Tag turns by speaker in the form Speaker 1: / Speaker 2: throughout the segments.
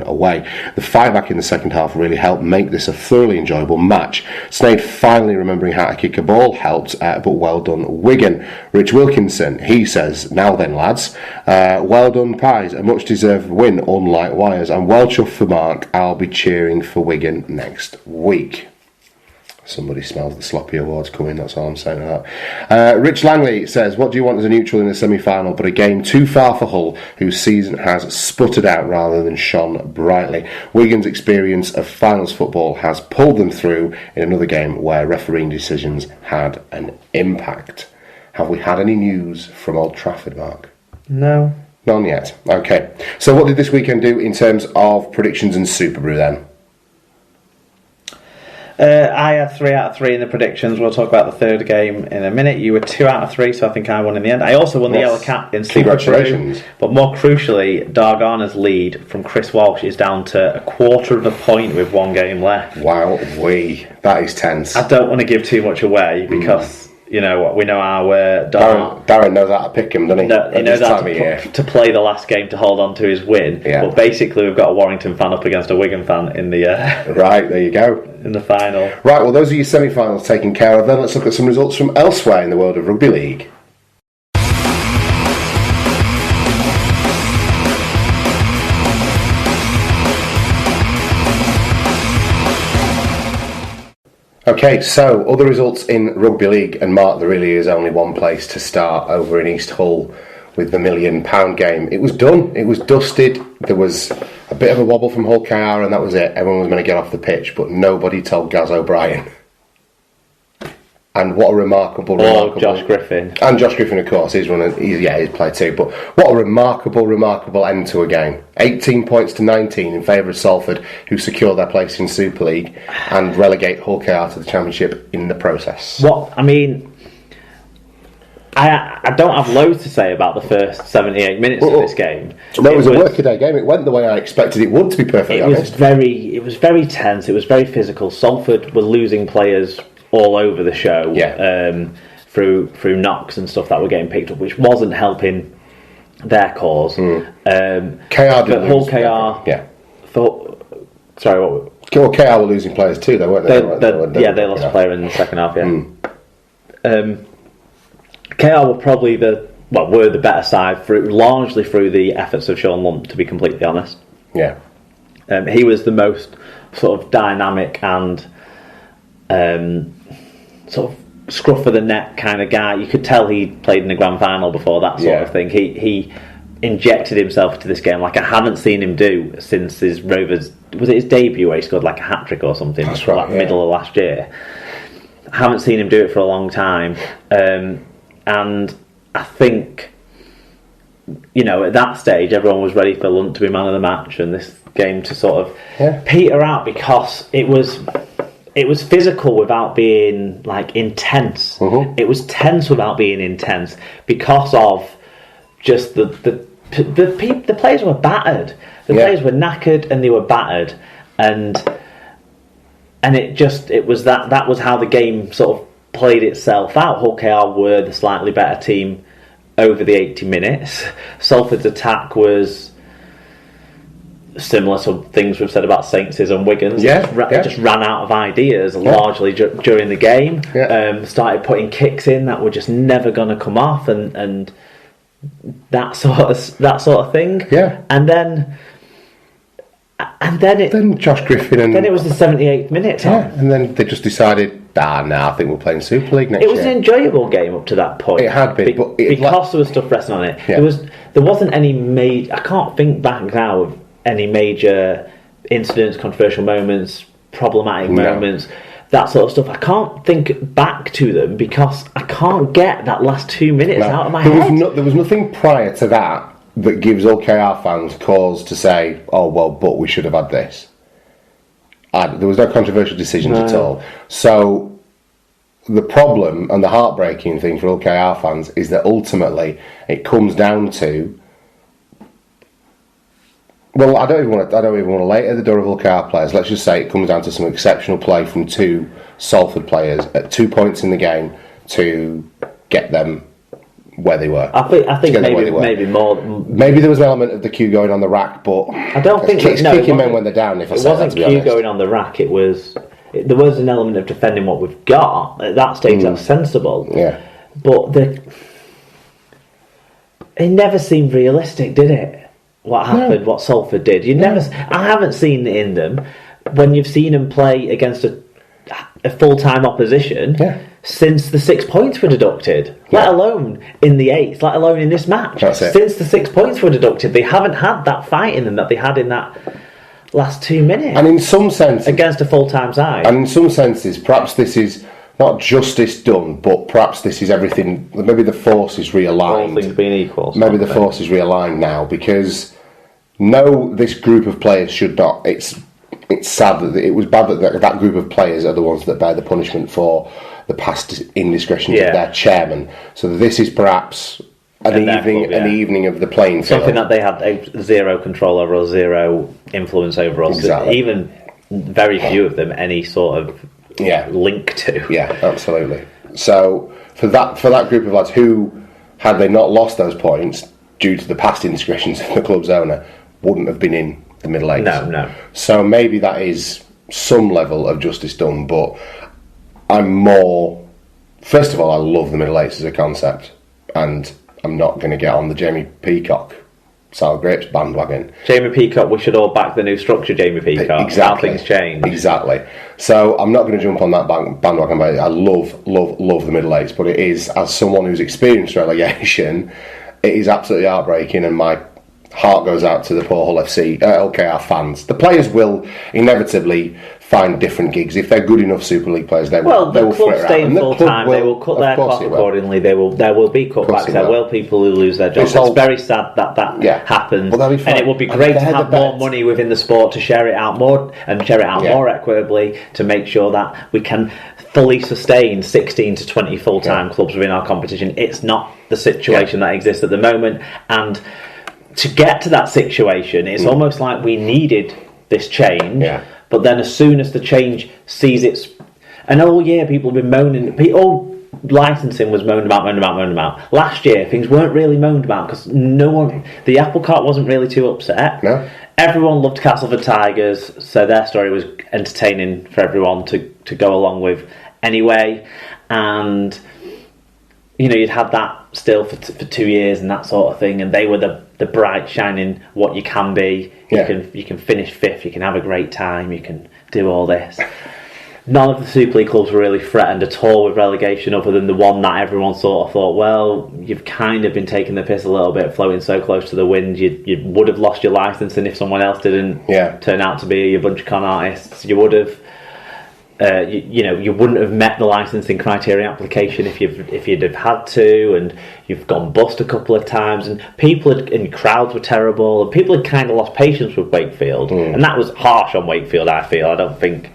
Speaker 1: own away. The fight-back in the second half really helped make this a thoroughly enjoyable match. Sneyd finally remembering how to kick a ball helped, but well done Wigan. Rich Wilkinson, he says, now then lads, well done Pies, a much deserved win unlike Wires. I'm well chuffed for Mark, I'll be cheering for Wigan next week. Somebody smells the sloppy awards coming, that's all I'm saying about that. Rich Langley says, what do you want as a neutral in a semi-final but a game too far for Hull, whose season has sputtered out rather than shone brightly? Wigan's experience of finals football has pulled them through in another game where refereeing decisions had an impact. Have we had any news from Old Trafford, Mark?
Speaker 2: No.
Speaker 1: None yet. Okay. So what did this weekend do in terms of predictions and Super Brew then?
Speaker 2: I had 3 out of 3 in the predictions. We'll talk about the third game in a minute. You were 2 out of 3, so I think I won in the end. I also won the yellow cap in Super Brew. But more crucially, Dargana's lead from Chris Walsh is down to 1/4 of a point with 1 game left.
Speaker 1: Wow, that is tense.
Speaker 2: I don't want to give too much away because you know we know how
Speaker 1: Darren knows how to pick him, doesn't he?
Speaker 2: No, he knows how to play the last game to hold on to his win.
Speaker 1: Yeah.
Speaker 2: But basically, we've got a Warrington fan up against a Wigan fan in the
Speaker 1: right. There you go.
Speaker 2: In the final.
Speaker 1: Right. Well, those are your semi-finals taken care of. Then let's look at some results from elsewhere in the world of rugby league. Okay, so other results in rugby league, and Mark, there really is only one place to start over in East Hull with the £1 million game. It was done, it was dusted, there was a bit of a wobble from Hull KR and that was it. Everyone was going to get off the pitch, but nobody told Gaz O'Brien. And what a remarkable
Speaker 2: Josh Griffin.
Speaker 1: And Josh Griffin, of course, he's played too. But what a remarkable end to a game. 18 points to 19 in favour of Salford, who secure their place in Super League and relegate Hull KR to the Championship in the process.
Speaker 2: I don't have loads to say about the first 78 minutes of this game.
Speaker 1: No, it was a workaday game. It went the way I expected it would, to be perfectly honest.
Speaker 2: It was very tense. It was very physical. Salford were losing players all over the show, through knocks and stuff that were getting picked up, which wasn't helping their cause. Hull KR thought. Sorry, what?
Speaker 1: Well, KR were losing players too, though, weren't they?
Speaker 2: They lost a player in the second half. KR were probably were the better side largely through the efforts of Sean Lump, to be completely honest.
Speaker 1: Yeah,
Speaker 2: he was the most sort of dynamic and sort of scruff of the neck kind of guy. You could tell he played in the grand final before, that sort of thing. He injected himself into this game like I haven't seen him do since his Rovers. Was it his debut where he scored like a hat trick or something?
Speaker 1: That's right.
Speaker 2: Middle of last year. I haven't seen him do it for a long time, and I think at that stage everyone was ready for Lunt to be man of the match and this game to sort of peter out because it was physical without being like intense. It was tense without being intense because of just the players were battered. The players were knackered and they were battered, and it was that was how the game sort of played itself out. Hull KR were the slightly better team over the 80 minutes. Salford's attack was similar to things we've said about Saints' and Wigan's. Just ran out of ideas largely during the game. Started putting kicks in that were just never going to come off, and that sort of thing. And then
Speaker 1: Josh Griffin, and
Speaker 2: then it was the 78th minute.
Speaker 1: And then they just decided, I think we'll play in Super League next year.
Speaker 2: It was an enjoyable game up to that point.
Speaker 1: It had been,
Speaker 2: because there was stuff resting on it. There wasn't any major. I can't think back now of any major incidents, controversial moments, problematic moments, that sort of stuff. I can't think back to them because I can't get that last 2 minutes out of my head.
Speaker 1: There was nothing prior to that gives all KR fans cause to say, but we should have had this. There was no controversial decisions at all. So the problem and the heartbreaking thing for all KR fans is that ultimately it comes down to, well, I don't even want to lay it at the door of all KR players. Let's just say it comes down to some exceptional play from 2 Salford players at 2 points in the game to get them where they were.
Speaker 2: I think maybe more.
Speaker 1: Maybe there was an element of the queue going on the rack, but
Speaker 2: I don't think
Speaker 1: it's kicking men when they're down. If I say that, to be honest.
Speaker 2: It wasn't queue going on the rack. There was an element of defending what we've got at that stage. That's sensible.
Speaker 1: Yeah,
Speaker 2: but it never seemed realistic, did it? What happened? What Salford did? I haven't seen it in them when you've seen them play against a full-time opposition.
Speaker 1: Yeah.
Speaker 2: Since the 6 points were deducted, let alone in the 8th, let alone in this match. Since the 6 points were deducted, they haven't had that fight in them that they had in that last 2 minutes.
Speaker 1: And in some sense,
Speaker 2: against a full-time side.
Speaker 1: And in some senses, perhaps this is not justice done, but perhaps this is everything. Maybe the force is realigned.
Speaker 2: All things being equal.
Speaker 1: Maybe the force is realigned now, because this group of players should not. It's sad that it was bad that group of players are the ones that bear the punishment for the past indiscretions of their chairman. So this is perhaps an evening of the playing field.
Speaker 2: Something that they had zero control over or zero influence over.
Speaker 1: Exactly.
Speaker 2: Even very few of them any sort of link to.
Speaker 1: Yeah, absolutely. So for that group of lads who, had they not lost those points due to the past indiscretions of the club's owner, wouldn't have been in the middle eights.
Speaker 2: No.
Speaker 1: So maybe that is some level of justice done, but I'm more... First of all, I love the middle eights as a concept, and I'm not going to get on the Jamie Peacock sour grapes bandwagon.
Speaker 2: Jamie Peacock, we should all back the new structure, Jamie Peacock.
Speaker 1: Exactly.
Speaker 2: How things change.
Speaker 1: Exactly. So I'm not going to jump on that bandwagon. I love the middle eights, but it is, as someone who's experienced relegation, it is absolutely heartbreaking, and my heart goes out to the poor Hull FC, LKR fans. The players will inevitably find different gigs. If they're good enough Super League players, they will
Speaker 2: stay in full time. They will cut their cloth accordingly. There will be cutbacks. There will people who lose their jobs. It's very sad that happens.
Speaker 1: Well,
Speaker 2: and it would be great to have more money within the sport to share it out more more equitably, to make sure that we can fully sustain 16 to 20 full-time clubs within our competition. It's not the situation that exists at the moment, and to get to that situation, it's almost like we needed this change.
Speaker 1: Yeah.
Speaker 2: But then as soon as the change sees its... And all year people have been moaning... All licensing was moaned about. Last year things weren't really moaned about because no one... The apple cart wasn't really too upset.
Speaker 1: No.
Speaker 2: Everyone loved Castleford Tigers, so their story was entertaining for everyone to go along with anyway. And, you'd had that still for 2 years and that sort of thing, and they were the bright, shining what you can be. You can finish fifth, you can have a great time, you can do all this. None of the Super League clubs were really threatened at all with relegation, other than the one that everyone sort of thought, well, you've kind of been taking the piss a little bit, floating so close to the wind, you would have lost your licensing if someone else didn't turn out to be a bunch of con artists. You would have... you wouldn't have met the licensing criteria application if you'd have had to, and you've gone bust a couple of times, and crowds were terrible, and people had kind of lost patience with Wakefield, and that was harsh on Wakefield. I feel I don't think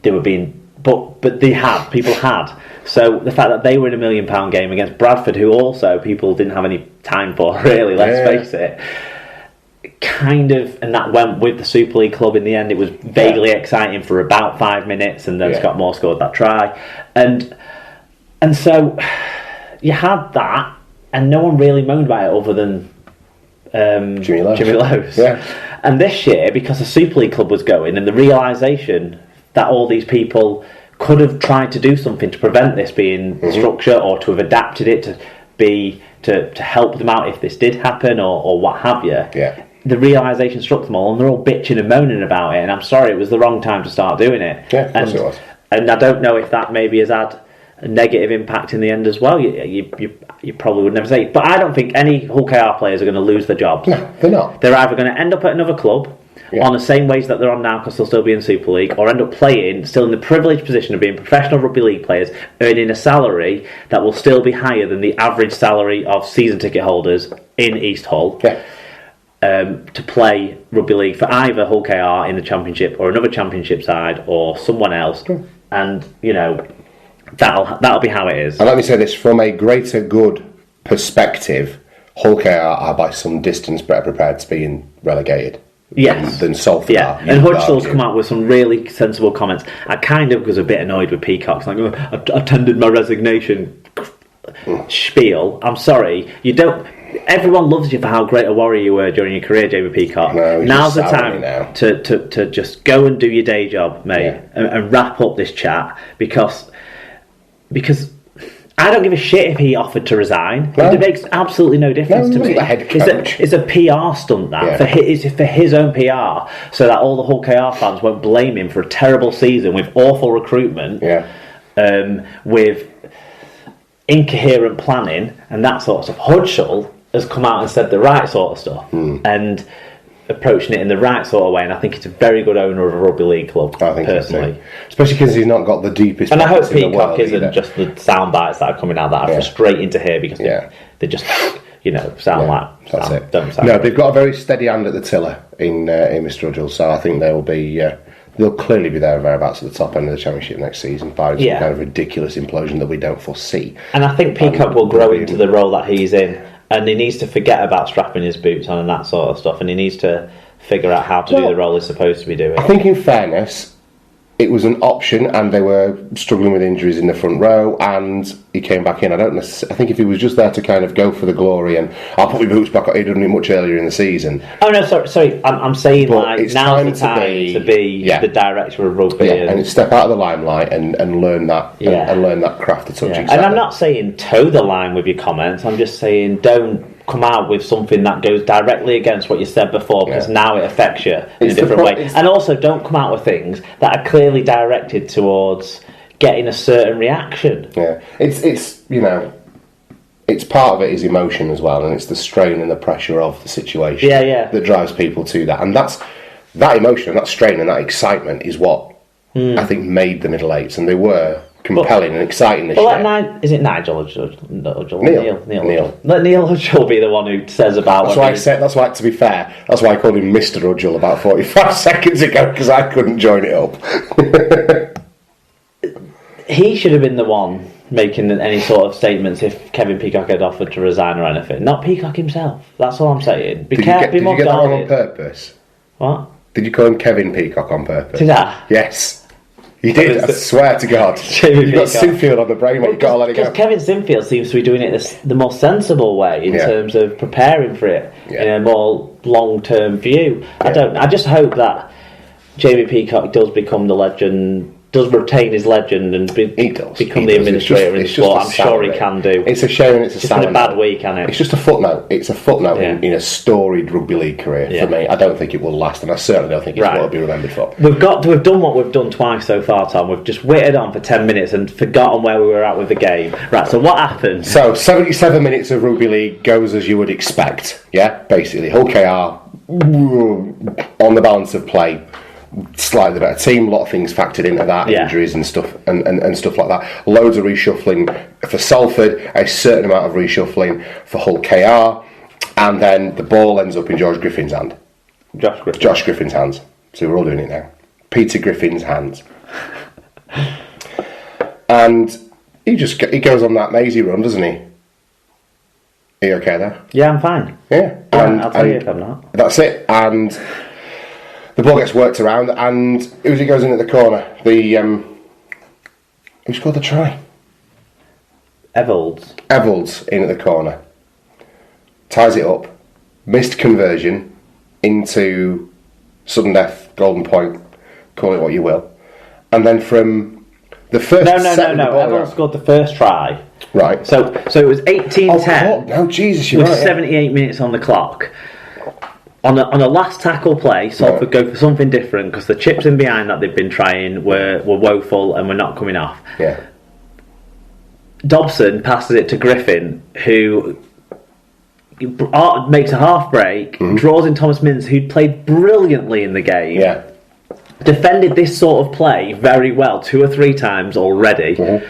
Speaker 2: they were being, but people had. So the fact that they were in £1 million game against Bradford, who also people didn't have any time for, really, let's face it. Kind of, and that went with the Super League club in the end. It was vaguely exciting for about 5 minutes, and then Scott Moore scored that try, and so you had that, and no one really moaned about it other than Jimmy Lowe's. Yeah. And this year, because the Super League club was going, and the realisation that all these people could have tried to do something to prevent this being structure, or to have adapted it to help them out if this did happen, or what have you.
Speaker 1: Yeah.
Speaker 2: The realisation struck them all, and they're all bitching and moaning about it, and I'm sorry, it was the wrong time to start doing it.
Speaker 1: Yeah, of course it was.
Speaker 2: And I don't know if that maybe has had a negative impact in the end as well. You probably would never say. But I don't think any Hull KR players are going to lose their jobs.
Speaker 1: No, they're not.
Speaker 2: They're either going to end up at another club on the same wage that they're on now, because they'll still be in Super League, or end up playing, still in the privileged position of being professional rugby league players, earning a salary that will still be higher than the average salary of season ticket holders in East Hull.
Speaker 1: Yeah.
Speaker 2: To play rugby league for either Hull KR in the Championship or another Championship side or someone else, and that'll be how it is.
Speaker 1: And let me say this, from a greater good perspective, Hull KR are by some distance better prepared to be relegated.
Speaker 2: Yes.
Speaker 1: Than Salford are.
Speaker 2: And Huddersfield's come out with some really sensible comments. I kind of was a bit annoyed with Peacock. Like, I tendered my resignation. spiel, I'm sorry, you don't. Everyone loves you for how great a warrior you were during your career, Jamie Peacock.
Speaker 1: No,
Speaker 2: now's the time to just go and do your day job, mate, and wrap up this chat because I don't give a shit if he offered to resign. No. It makes absolutely no difference to me.
Speaker 1: The head coach.
Speaker 2: It's a PR stunt for his own PR, so that all the Hull KR fans won't blame him for a terrible season with awful recruitment, with incoherent planning and that sort of stuff. Hudgell has come out and said the right sort of stuff and approaching it in the right sort of way, and I think he's a very good owner of a rugby league club. I think personally,
Speaker 1: especially because he's not got the deepest.
Speaker 2: And I hope Peacock isn't just the sound bites that are coming out that are frustrating to hear because they just sound like
Speaker 1: that's it.
Speaker 2: Don't sound
Speaker 1: no, they've got a very steady hand at the tiller in Mr. Hudgell, so I think they'll be. They'll clearly be there thereabouts at the top end of the championship next season, barring some kind of ridiculous implosion that we don't foresee.
Speaker 2: And I think Peacock will grow into the role that he's in. And he needs to forget about strapping his boots on and that sort of stuff, and he needs to figure out how to do the role he's supposed to be doing.
Speaker 1: I think, in fairness, it was an option, and they were struggling with injuries in the front row, and he came back in. I think if he was just there to kind of go for the glory and I'll put my boots back on, he'd done it much earlier in the season.
Speaker 2: Oh no, sorry. I'm saying now's the time to be the director of rugby,
Speaker 1: and step out of the limelight and learn that and learn that craft of touching.
Speaker 2: And I'm not saying toe the line with your comments. I'm just saying don't come out with something that goes directly against what you said before, because now it affects you in a different way. And also, don't come out with things that are clearly directed towards getting a certain reaction.
Speaker 1: Yeah, it's part of it is emotion as well, and it's the strain and the pressure of the situation that drives people to that. And that emotion, and that strain, and that excitement is what I think made the middle eights, and they were compelling and exciting this year.
Speaker 2: Is it Nigel or Hudgell?
Speaker 1: Neil.
Speaker 2: Let Neil Hudgell be the one who says about.
Speaker 1: That's why. To be fair, that's why I called him Mr. Hudgell about 45 seconds ago, because I couldn't join it up.
Speaker 2: He should have been the one making any sort of statements if Kevin Peacock had offered to resign or anything. Not Peacock himself. That's all I'm saying.
Speaker 1: Did you get that wrong on purpose?
Speaker 2: What?
Speaker 1: Did you call him Kevin Peacock on purpose?
Speaker 2: Did I?
Speaker 1: Yes. You did, I swear to God. You've got Sinfield on the brain, mate. You've got to let it go.
Speaker 2: Because Kevin Sinfield seems to be doing it the more sensible way in terms of preparing for it in a more long-term view. I just hope that Jamie Peacock does become the legend, does retain his legend and become the administrator in sport. I'm sure he can do.
Speaker 1: It's a shame, and it's
Speaker 2: just been a bad week, hasn't it?
Speaker 1: It's just a footnote. It's a footnote in a storied rugby league career for me. I don't think it will last, and I certainly don't think it's what it'll be remembered for.
Speaker 2: We've done what we've done twice so far, Tom. We've just waited on for 10 minutes and forgotten where we were at with the game. Right, so what happened?
Speaker 1: So 77 minutes of rugby league goes as you would expect. Yeah, basically. Hull KR on the balance of play. Slightly better team, a lot of things factored into that, injuries and stuff and stuff like that. Loads of reshuffling for Salford, a certain amount of reshuffling for Hull KR, and then the ball ends up in Josh Griffin's hand. Josh Griffin's hands. So we're all doing it now. Peter Griffin's hands. And he goes on that mazy run, doesn't he? Are you okay there?
Speaker 2: Yeah, I'm fine.
Speaker 1: Yeah.
Speaker 2: I'll tell you if I'm not.
Speaker 1: That's it. And the ball gets worked around, and Uzi goes in at the corner. Who scored the try? Evolds in at the corner. Ties it up. Missed conversion into sudden death, golden point, call it what you will. And then from the first...
Speaker 2: No. Evolds scored the first try.
Speaker 1: Right.
Speaker 2: So it was 18-10.
Speaker 1: Oh, Jesus, you're
Speaker 2: with
Speaker 1: right.
Speaker 2: 78 minutes on the clock. On a last tackle play, Salford go for something different because the chips in behind that they've been trying were woeful and were not coming off.
Speaker 1: Yeah.
Speaker 2: Dobson passes it to Griffin, who makes a half break, draws in Thomas Mintz, who'd played brilliantly in the game.
Speaker 1: Yeah.
Speaker 2: Defended this sort of play very well 2 or 3 times already.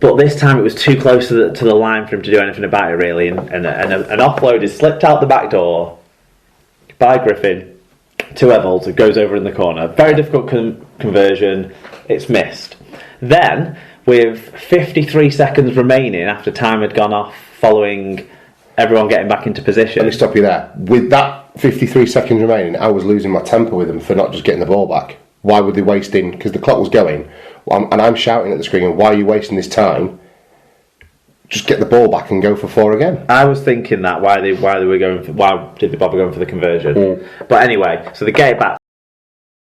Speaker 2: But this time it was too close to the line for him to do anything about it, really. And an offload is slipped out the back door by Griffin to Evolds. It goes over in the corner. Very difficult conversion. It's missed. Then, with 53 seconds remaining after time had gone off following everyone getting back into position...
Speaker 1: Let me stop you there. With that 53 seconds remaining, I was losing my temper with them for not just getting the ball back. Why were they wasting... Because the clock was going, and I'm shouting at the screen, why are you wasting this time? just get the ball back and go for 4 again.
Speaker 2: I was thinking that why did they bother going for the conversion? But anyway, so they get it back.